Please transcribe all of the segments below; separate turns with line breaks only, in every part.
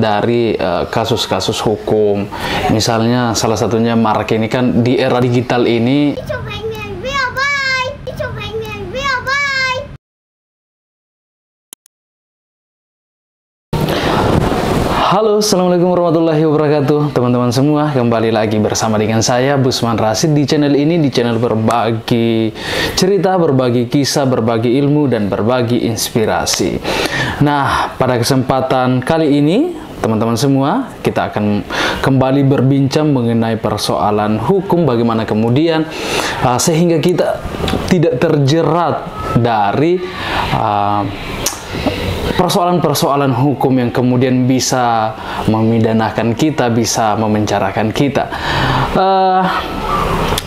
dari kasus-kasus hukum. Misalnya salah satunya marak ini kan di era digital ini. Halo, assalamualaikum warahmatullahi wabarakatuh, teman-teman semua. Kembali lagi bersama dengan saya Busman Rasid di channel ini, di channel berbagi cerita, berbagi kisah, berbagi ilmu, dan berbagi inspirasi. Nah, pada kesempatan kali ini, teman-teman semua, kita akan kembali berbincang mengenai persoalan hukum, bagaimana kemudian sehingga kita tidak terjerat dari persoalan-persoalan hukum yang kemudian bisa memidanakan kita, bisa memenjarakan kita.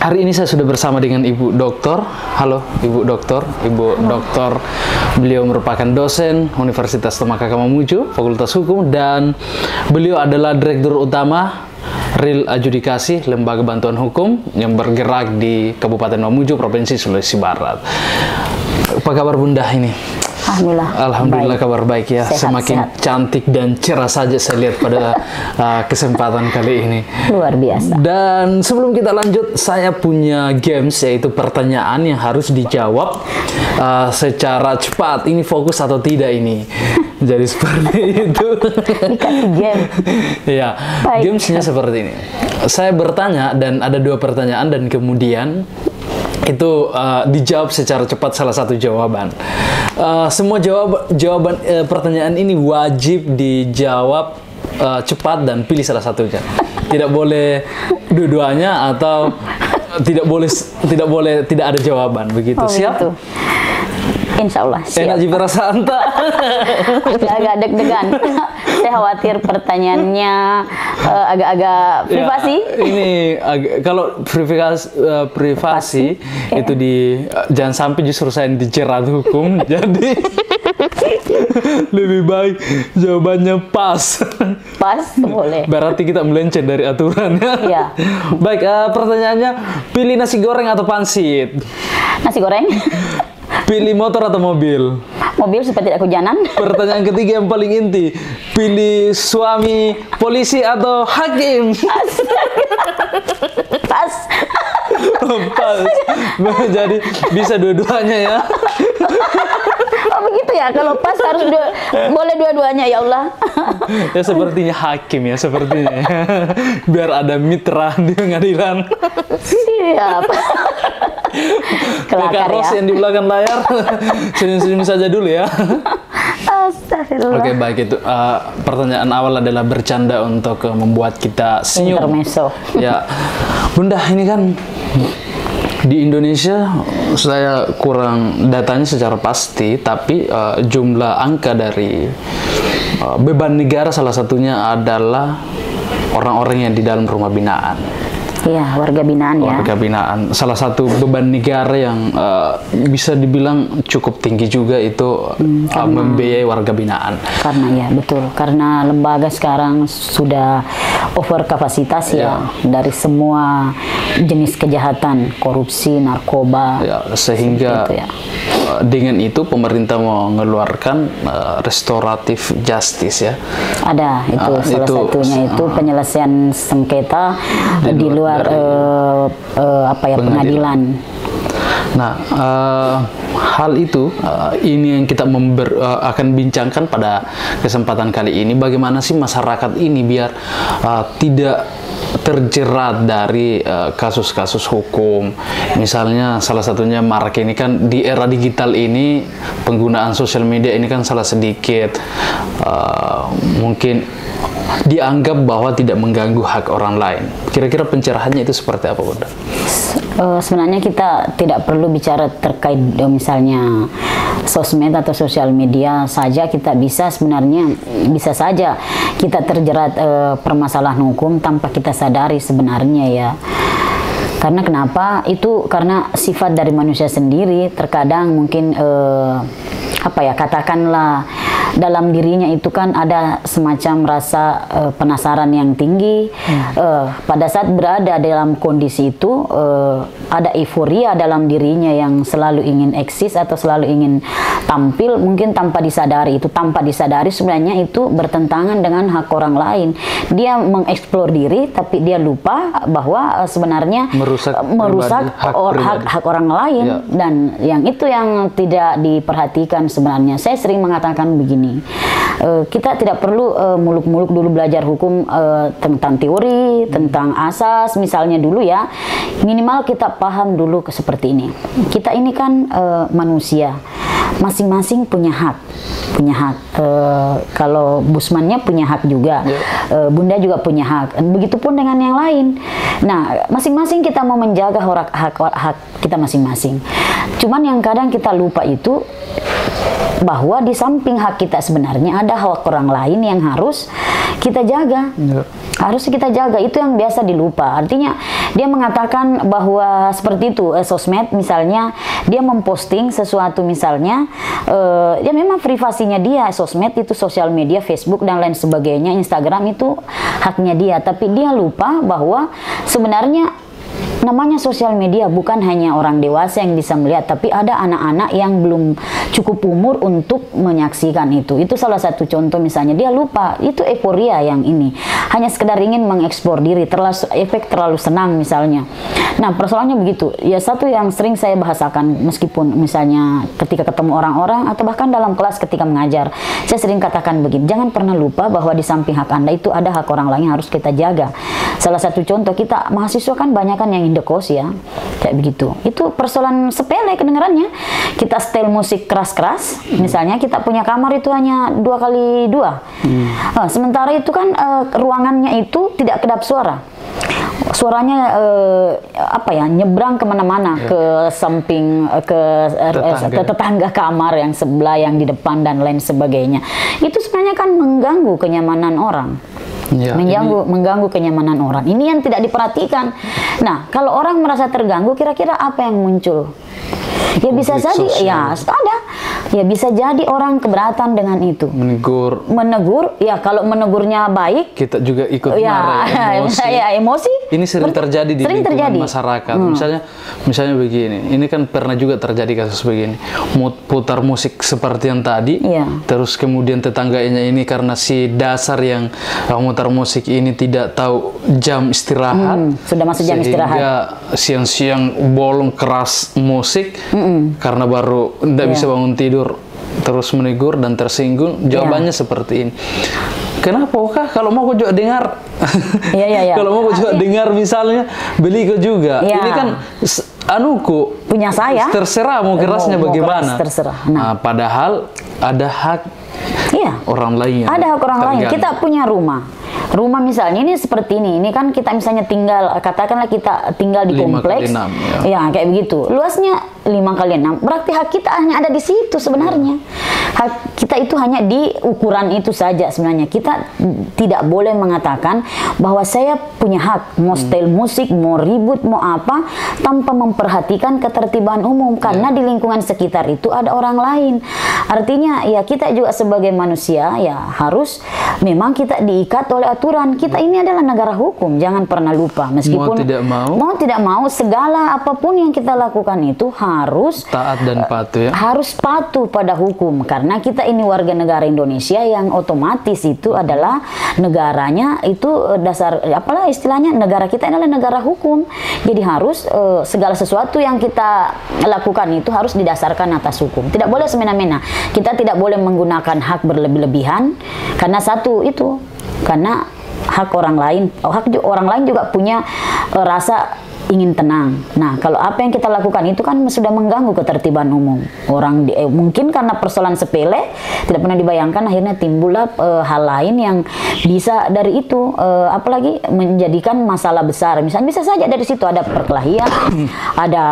Hari ini saya sudah bersama dengan Ibu Doktor. Halo Ibu Doktor. Ibu Doktor, beliau merupakan dosen Universitas Tomakaka Mamuju, Fakultas Hukum, dan beliau adalah Direktur Utama Real Adjudikasi, Lembaga Bantuan Hukum yang bergerak di Kabupaten Mamuju, Provinsi Sulawesi Barat. Apa kabar Bunda ini? Alhamdulillah, kabar baik ya. Semakin cantik dan cerah saja saya lihat pada kesempatan kali ini. Luar biasa. Dan sebelum kita lanjut, saya punya games, yaitu pertanyaan yang harus dijawab secara cepat. Ini fokus atau tidak ini? Jadi seperti itu. Dikasih game. Ya, gamesnya seperti ini. Saya bertanya dan ada 2 pertanyaan dan kemudian itu dijawab secara cepat salah satu jawaban. Semua jawaban pertanyaan ini wajib dijawab cepat dan pilih salah satunya. Tidak boleh dua-duanya atau tidak ada jawaban, begitu. Siap? Gitu.
Insya Allah siap.
Enak juga rasa anta.
Agak deg-degan. Saya khawatir pertanyaannya agak-agak privasi.
Ya, ini kalau privasi itu jangan sampai justru saya dijerat hukum. Jadi lebih baik jawabannya pas.
Pas boleh.
Berarti kita melenceng dari aturannya. Ya. Baik, pertanyaannya, pilih nasi goreng atau pangsit?
Nasi goreng.
Pilih motor atau mobil?
Mobil supaya tidak kehujanan. Pertanyaan
ketiga yang paling inti, pilih suami polisi atau hakim?
Pas.
Pas. Jadi bisa dua-duanya ya.
Oh begitu ya, kalau pas harus boleh dua-duanya, ya Allah.
Ya sepertinya hakim ya, sepertinya. Biar ada mitra di pengadilan.
Siap.
Kelakar ya. Yang di belakang layar, senyum-senyum saja dulu ya.
Astagfirullah.
Oke, baik, itu pertanyaan awal adalah bercanda untuk membuat kita senyum.
Intermezzo.
Ya, Bunda, ini kan di Indonesia saya kurang datanya secara pasti, tapi jumlah angka dari beban negara salah satunya adalah orang-orang yang di dalam rumah binaan.
Iya, warga binaan ya.
Warga binaan. Salah satu beban negara yang bisa dibilang cukup tinggi juga itu membiayai warga binaan. Karena
ya, betul. Karena lembaga sekarang sudah over kapasitas ya, dari semua jenis kejahatan, korupsi, narkoba.
Ya, sehingga itu, ya. Dengan itu pemerintah mengeluarkan restoratif justice ya.
Ada, itu salah satunya itu penyelesaian sengketa di luar pengadilan.
Nah, hal itu ini yang kita akan bincangkan pada kesempatan kali ini. Bagaimana sih masyarakat ini biar tidak terjerat dari kasus-kasus hukum. Misalnya salah satunya marak ini kan di era digital ini, penggunaan sosial media ini kan salah sedikit mungkin dianggap bahwa tidak mengganggu hak orang lain. Kira-kira pencerahannya itu seperti apa, Bunda?
Sebenarnya kita tidak perlu bicara terkait misalnya sosmed atau sosial media saja. Kita bisa saja kita terjerat permasalahan hukum tanpa kita sadari sebenarnya ya. Karena kenapa? Itu karena sifat dari manusia sendiri. Terkadang mungkin katakanlah dalam dirinya itu kan ada semacam rasa penasaran yang tinggi. Pada saat berada dalam kondisi itu ada euforia dalam dirinya yang selalu ingin eksis atau selalu ingin tampil, mungkin tanpa disadari. Itu tanpa disadari sebenarnya itu bertentangan dengan hak orang lain. Dia mengeksplor diri tapi dia lupa bahwa sebenarnya merusak hak orang lain. Dan yang itu yang tidak diperhatikan sebenarnya. Saya sering mengatakan begini, kita tidak perlu muluk-muluk dulu belajar hukum tentang teori, tentang asas misalnya dulu ya. Minimal kita paham dulu seperti ini. Kita ini kan manusia, masing-masing punya hak. Kalau Busmannya punya hak juga, Bunda juga punya hak. Begitupun dengan yang lain. Nah, masing-masing kita mau menjaga hak kita masing-masing. Cuman yang kadang kita lupa itu bahwa di samping hak kita sebenarnya ada hak orang lain yang harus kita jaga. Harus kita jaga, itu yang biasa dilupa. Artinya dia mengatakan bahwa seperti itu, sosmed misalnya dia memposting sesuatu misalnya, ya memang privasinya dia, sosmed itu sosial media, Facebook dan lain sebagainya, Instagram itu haknya dia. Tapi dia lupa bahwa sebenarnya namanya sosial media bukan hanya orang dewasa yang bisa melihat, tapi ada anak-anak yang belum cukup umur untuk menyaksikan itu. Itu salah satu contoh misalnya. Dia lupa, itu euforia yang ini. Hanya sekedar ingin mengeksplor diri, terlalu senang misalnya. Nah, persoalannya begitu. Ya, satu yang sering saya bahasakan, meskipun misalnya ketika ketemu orang-orang, atau bahkan dalam kelas ketika mengajar, saya sering katakan begini, jangan pernah lupa bahwa di samping hak Anda itu ada hak orang lain yang harus kita jaga. Salah satu contoh, kita mahasiswa kan banyak kan yang indekos ya, kayak begitu. Itu persoalan sepele kedengarannya. Kita setel musik keras-keras, misalnya kita punya kamar itu hanya 2x2. Sementara itu kan ruangannya itu tidak kedap suara. Suaranya nyebrang kemana-mana, ke samping, ke tetangga kamar yang sebelah, yang di depan dan lain sebagainya. Itu sebenarnya kan mengganggu kenyamanan orang. Mengganggu kenyamanan orang. Ini yang tidak diperhatikan. Nah, kalau orang merasa terganggu, kira-kira apa yang muncul? Ya bisa jadi, ya ada. Ya bisa jadi orang keberatan dengan itu. Menegur, ya kalau menegurnya baik,
kita juga ikut marah, emosi.
Emosi.
Ini sering terjadi di lingkungan masyarakat. Misalnya begini, ini kan pernah juga terjadi kasus begini. Putar musik seperti yang tadi, terus kemudian tetangganya ini karena si dasar yang mutar musik ini tidak tahu jam istirahat,
sudah masuk jam istirahat,
sehingga siang-siang bolong keras musik, karena baru tidak bisa bangun tidur, terus menegur dan tersinggung. Jawabannya seperti ini. Kenapa kah? Kalau mau kau juga dengar, kalau mau kau juga dengar misalnya, beli kau juga. Ini kan anuku
punya saya.
Terserah mau kerasnya bagaimana.
Terserah.
Nah, padahal ada hak orang lain.
Ada hak orang lain. Kita punya rumah. Rumah misalnya ini seperti ini. Ini kan kita misalnya tinggal, katakanlah kita tinggal di kompleks.
5x6,
ya kayak begitu. Luasnya 5x6. Berarti hak kita hanya ada di situ sebenarnya. Hak kita itu hanya di ukuran itu saja sebenarnya. Kita tidak boleh mengatakan bahwa saya punya hak mau setel musik, mau ribut, mau apa, tanpa memperhatikan ketertiban umum. Karena di lingkungan sekitar itu ada orang lain. Artinya ya kita juga sebagai manusia ya harus, memang kita diikat oleh aturan. Kita ini adalah negara hukum, jangan pernah lupa. Meskipun mau tidak mau segala apapun yang kita lakukan itu harus
taat dan patuh ya.
Harus patuh pada hukum, karena kita ini warga negara Indonesia yang otomatis itu adalah negaranya itu dasar, apalah istilahnya, negara kita adalah negara hukum. Jadi harus segala sesuatu yang kita lakukan itu harus didasarkan atas hukum. Tidak boleh semena-mena. Kita tidak boleh menggunakan hak berlebih-lebihan, karena satu itu, karena hak orang lain, orang lain juga punya rasa ingin tenang. Nah, kalau apa yang kita lakukan itu kan sudah mengganggu ketertiban umum. Orang mungkin karena persoalan sepele, tidak pernah dibayangkan, akhirnya timbullah hal lain yang bisa dari itu, apalagi menjadikan masalah besar. Misalnya bisa saja dari situ ada perkelahian, ada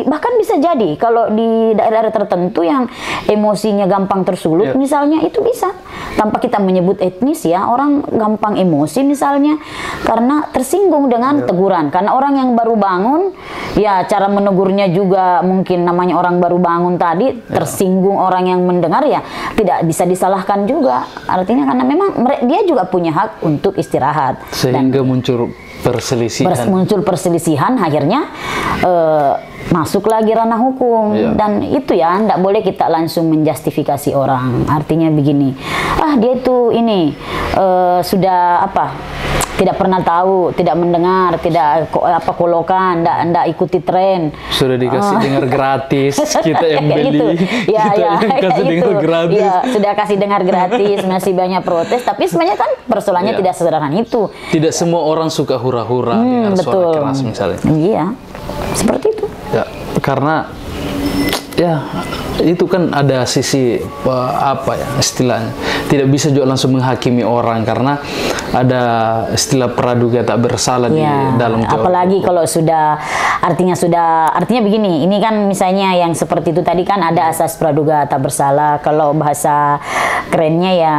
bahkan bisa jadi kalau di daerah tertentu yang emosinya gampang tersulut, misalnya itu bisa tanpa kita menyebut etnis ya, orang gampang emosi misalnya karena tersinggung dengan teguran, karena orang yang baru bangun, ya cara menegurnya juga mungkin namanya orang baru bangun tadi, tersinggung orang yang mendengar, ya tidak bisa disalahkan juga. Artinya karena memang dia juga punya hak untuk istirahat.
Sehingga muncul perselisihan. Akhirnya masuk lagi ranah hukum. Dan itu ya, tidak boleh kita langsung menjustifikasi orang. Artinya begini, dia itu ini sudah tidak pernah tahu, tidak mendengar, tidak kolokan, tidak ikuti tren. Sudah dikasih dengar gratis, kita yang beli,
kita
yang kasih dengar gratis.
Ya, sudah kasih dengar gratis, masih banyak protes. Tapi sebenarnya kan persoalannya tidak sederhana itu.
Tidak semua orang suka hura-hura dengan suara keras misalnya.
Iya, seperti itu.
Ya, karena ya itu kan ada sisi istilahnya, tidak bisa juga langsung menghakimi orang karena ada istilah praduga tak bersalah di dalam jawab.
Apalagi kalau artinya begini, ini kan misalnya yang seperti itu tadi kan ada asas praduga tak bersalah. Kalau bahasa kerennya ya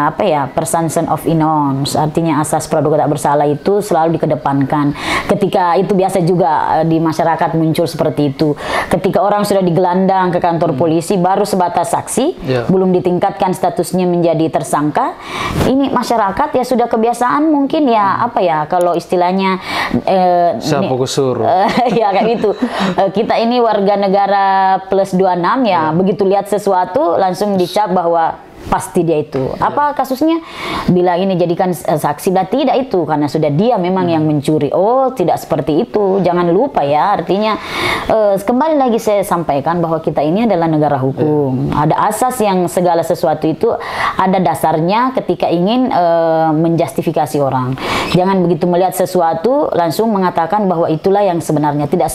presumption of innocence, artinya asas praduga tak bersalah itu selalu dikedepankan. Ketika itu biasa juga di masyarakat muncul seperti itu. Ketika orang sudah digelandang ke kantor polisi baru sebatas saksi, belum ditingkatkan statusnya menjadi tersangka. Ini masyarakat ya sudah kebiasaan mungkin kalau istilahnya
siapa kusur
ya kayak gitu. Kita ini warga negara plus 26 begitu lihat sesuatu langsung dicap bahwa pasti dia itu. Apa kasusnya? Bila ini jadikan saksi, berarti tidak itu karena sudah dia memang yang mencuri. Oh, tidak seperti itu. Jangan lupa ya. Artinya kembali lagi saya sampaikan bahwa kita ini adalah negara hukum. Ada asas yang segala sesuatu itu ada dasarnya ketika ingin menjustifikasi orang. Jangan begitu melihat sesuatu langsung mengatakan bahwa itulah yang sebenarnya. Tidak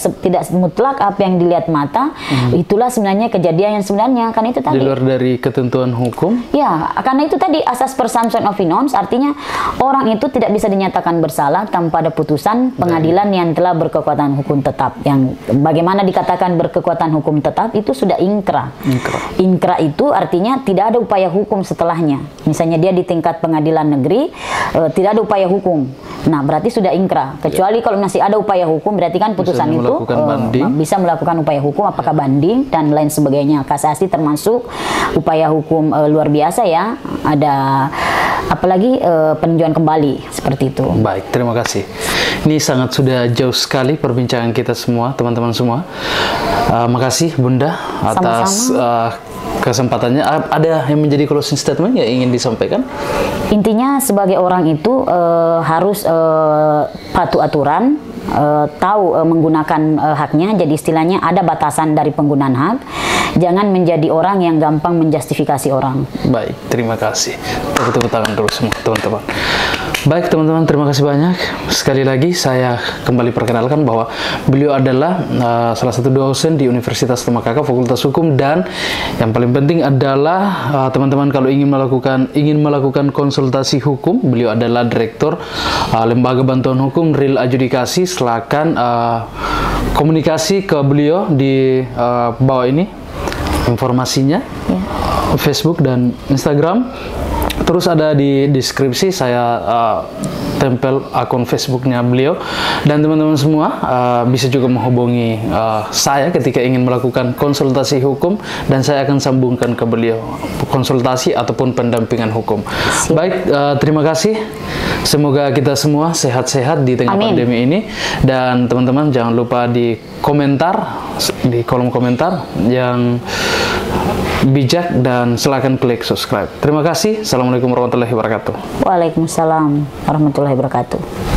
mutlak apa yang dilihat mata. Itulah sebenarnya kejadian yang sebenarnya. Kan itu tadi.
Di luar dari ketentuan hukum.
Ya, karena itu tadi asas presumption of innocence, artinya orang itu tidak bisa dinyatakan bersalah tanpa ada putusan pengadilan yang telah berkekuatan hukum tetap. Yang bagaimana dikatakan berkekuatan hukum tetap itu sudah ingkrah. Ingkrah itu artinya tidak ada upaya hukum setelahnya. Misalnya dia di tingkat pengadilan negeri tidak ada upaya hukum. Nah, berarti sudah ingkrah. Kecuali kalau masih ada upaya hukum, berarti kan putusan itu bisa melakukan upaya hukum, apakah banding dan lain sebagainya. Kasasi termasuk upaya hukum luar biasa ya, ada apalagi peninjauan kembali seperti itu.
Baik, terima kasih. Ini sudah jauh sekali perbincangan kita semua, teman-teman semua. Makasih Bunda atas kesempatannya. Ada yang menjadi closing statement yang ingin disampaikan? Intinya sebagai orang itu harus patuh aturan, tahu menggunakan haknya. Jadi istilahnya ada batasan dari penggunaan hak. Jangan menjadi orang yang gampang menjustifikasi orang. Baik, terima kasih. Tepuk tangan terus semua teman-teman. Baik teman-teman, terima kasih banyak. Sekali lagi saya kembali perkenalkan bahwa beliau adalah salah satu dosen di Universitas Tamakaka Fakultas Hukum, dan yang paling penting adalah teman-teman kalau ingin melakukan konsultasi hukum, beliau adalah Direktur Lembaga Bantuan Hukum Real Adjudikasi. Silakan komunikasi ke beliau di bawah ini informasinya, Facebook dan Instagram. Terus ada di deskripsi saya tempel akun Facebooknya beliau, dan teman-teman semua bisa juga menghubungi saya ketika ingin melakukan konsultasi hukum, dan saya akan sambungkan ke beliau konsultasi ataupun pendampingan hukum. Baik, terima kasih. Semoga kita semua sehat-sehat di tengah pandemi ini, dan teman-teman jangan lupa di kolom komentar yang bijak, dan silakan klik subscribe. Terima kasih. Assalamualaikum warahmatullahi wabarakatuh.
Waalaikumsalam warahmatullahi wabarakatuh.